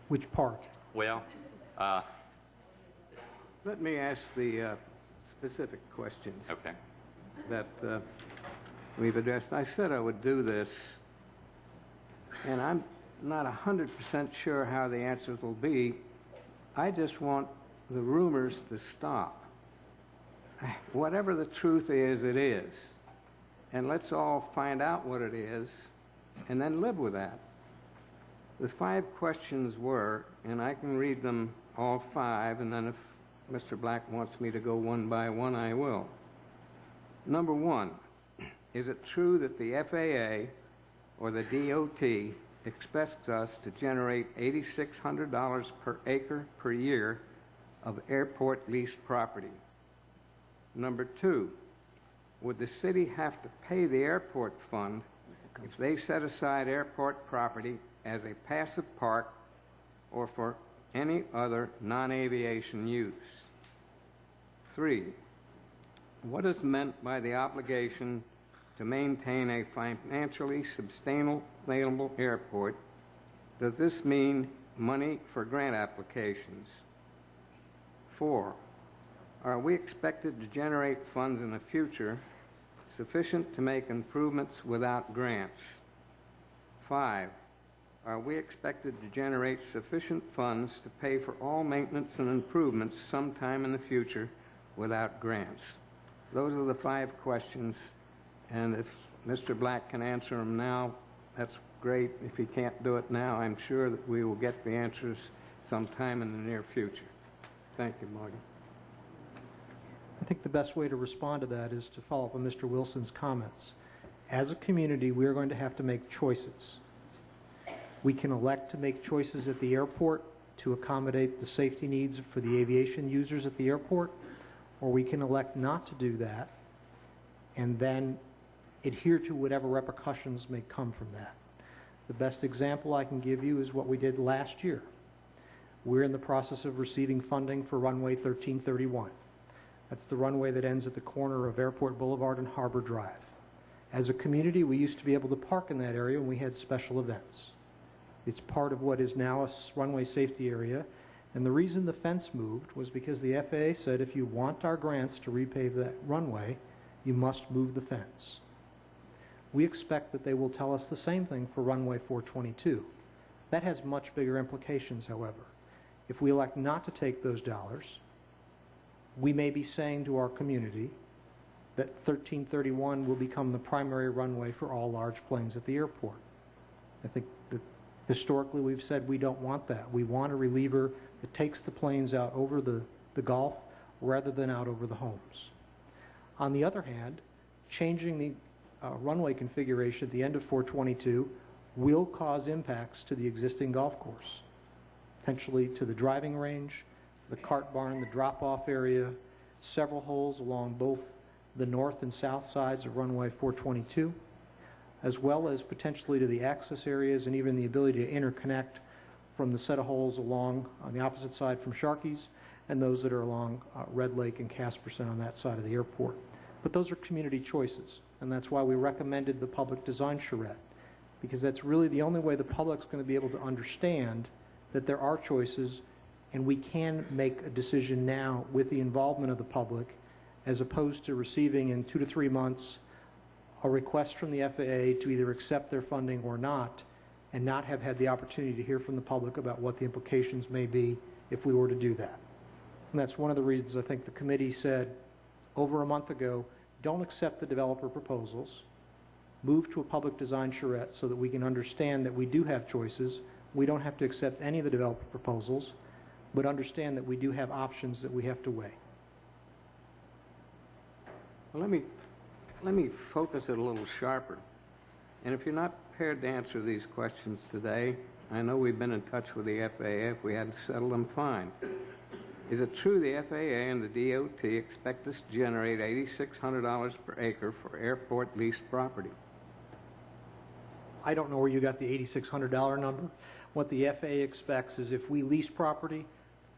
Which part? Well, Let me ask the specific questions okay. that we've addressed. I said I would do this, and I'm not 100% sure how the answers will be. I just want the rumors to stop. Whatever the truth is, it is. And let's all find out what it is and then live with that. The 5 questions were, and I can read them all 5, and then if Mr. Black wants me to go one by one, I will. Number 1, is it true that the FAA or the DOT expects us to generate $8,600 per acre per year of airport leased property? Number 2, would the city have to pay the airport fund if they set aside airport property as a passive park or for any other non-aviation use? 3, what is meant by the obligation to maintain a financially sustainable airport? Does this mean money for grant applications? 4, are we expected to generate funds in the future sufficient to make improvements without grants? 5, are we expected to generate sufficient funds to pay for all maintenance and improvements sometime in the future without grants? Those are the 5 questions, and if Mr. Black can answer them now, that's great. If he can't do it now, I'm sure that we will get the answers sometime in the near future. Thank you, Marty. I think the best way to respond to that is to follow up on Mr. Wilson's comments. As a community, we are going to have to make choices. We can elect to make choices at the airport to accommodate the safety needs for the aviation users at the airport, or we can elect not to do that and then adhere to whatever repercussions may come from that. The best example I can give you is what we did last year. We're in the process of receiving funding for runway 1331. That's the runway that ends at the corner of Airport Boulevard and Harbor Drive. As a community, we used to be able to park in that area when we had special events. It's part of what is now a runway safety area, and the reason the fence moved was because the FAA said if you want our grants to repave that runway, you must move the fence. We expect that they will tell us the same thing for runway 422. That has much bigger implications, however. If we elect not to take those dollars, we may be saying to our community that 1331 will become the primary runway for all large planes at the airport. I think that historically we've said we don't want that. We want a reliever that takes the planes out over the Gulf rather than out over the homes. On the other hand, changing the runway configuration at the end of 422 will cause impacts to the existing golf course, potentially to the driving range, the cart barn, the drop-off area, several holes along both the north and south sides of runway 422, as well as potentially to the access areas and even the ability to interconnect from the set of holes along on the opposite side from Sharkey's and those that are along Red Lake and Casperson on that side of the airport. But those are community choices, and that's why we recommended the public design charrette, because that's really the only way the public's going to be able to understand that there are choices and we can make a decision now with the involvement of the public, as opposed to receiving in 2 to 3 months a request from the FAA to either accept their funding or not, and not have had the opportunity to hear from the public about what the implications may be if we were to do that. And that's one of the reasons I think the committee said over a month ago, don't accept the developer proposals, move to a public design charrette so that we can understand that we do have choices. We don't have to accept any of the developer proposals, but understand that we do have options that we have to weigh. Well, let me focus it a little sharper. And if you're not prepared to answer these questions today, I know we've been in touch with the FAA. If we had to settle them, fine. Is it true the FAA and the DOT expect us to generate $8,600 per acre for airport leased property? I don't know where you got the $8,600 number. What the FAA expects is if we lease property,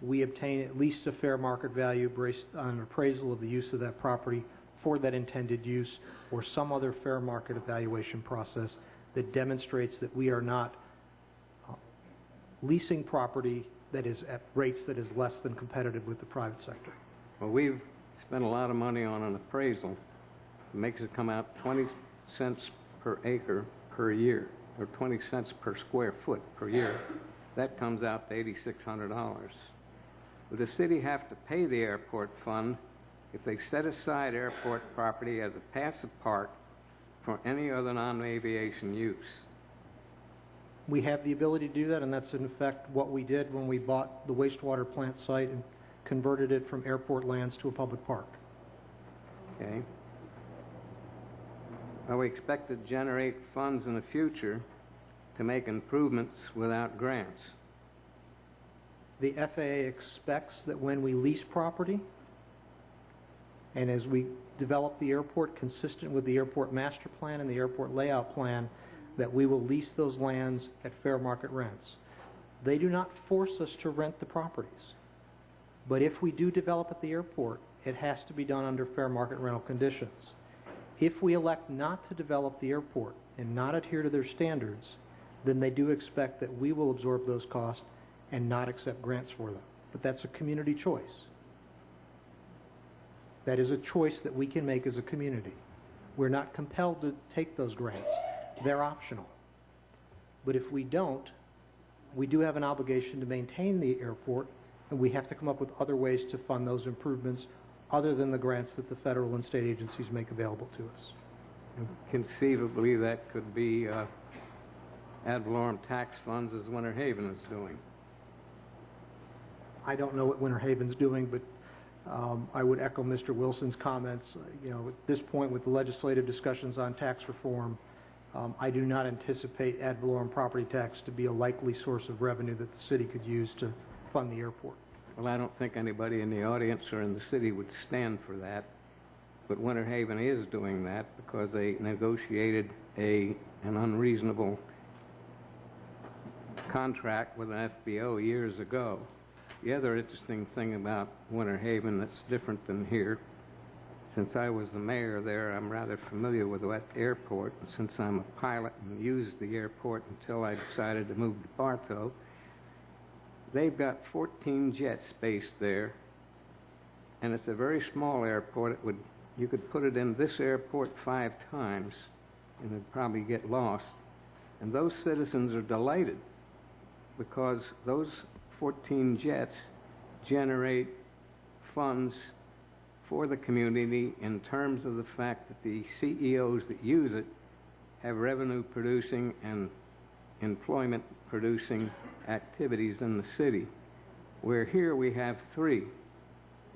we obtain at least a fair market value based on an appraisal of the use of that property for that intended use, or some other fair market evaluation process that demonstrates that we are not leasing property that is at rates that is less than competitive with the private sector. Well, we've spent a lot of money on an appraisal. It makes it come out 20 cents per acre per year, or 20 cents per square foot per year. That comes out to $8,600. Would the city have to pay the airport fund if they set aside airport property as a passive park for any other non-aviation use? We have the ability to do that, and that's in effect what we did when we bought the wastewater plant site and converted it from airport lands to a public park. Okay. Are we expected to generate funds in the future to make improvements without grants? The FAA expects that when we lease property, and as we develop the airport consistent with the airport master plan and the airport layout plan, that we will lease those lands at fair market rents. They do not force us to rent the properties. But if we do develop at the airport, it has to be done under fair market rental conditions. If we elect not to develop the airport and not adhere to their standards, then they do expect that we will absorb those costs and not accept grants for them. But that's a community choice. That is a choice that we can make as a community. We're not compelled to take those grants. They're optional. But if we don't, we do have an obligation to maintain the airport, and we have to come up with other ways to fund those improvements other than the grants that the federal and state agencies make available to us. Conceivably, that could be ad valorem tax funds, as Winter Haven is doing. I don't know what Winter Haven's doing, but I would echo Mr. Wilson's comments. You know, at this point with the legislative discussions on tax reform, I do not anticipate ad valorem property tax to be a likely source of revenue that the city could use to fund the airport. Well, I don't think anybody in the audience or in the city would stand for that, but Winter Haven is doing that because they negotiated an unreasonable contract with an FBO years ago. The other interesting thing about Winter Haven that's different than here, since I was the mayor there, I'm rather familiar with that airport. And since I'm a pilot and used the airport until I decided to move to Bartow, they've got 14 jets based there, and it's a very small airport. You could put it in this airport 5 times, and it'd probably get lost. And those citizens are delighted because those 14 jets generate funds for the community in terms of the fact that the CEOs that use it have revenue-producing and employment-producing activities in the city, where here we have 3,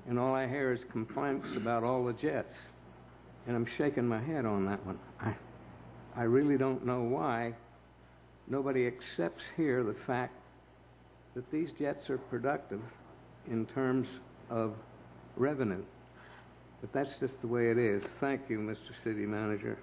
and all I hear is complaints about all the jets, and I'm shaking my head on that one. I really don't know why nobody accepts here the fact that these jets are productive in terms of revenue. But that's just the way it is. Thank you, Mr. City Manager.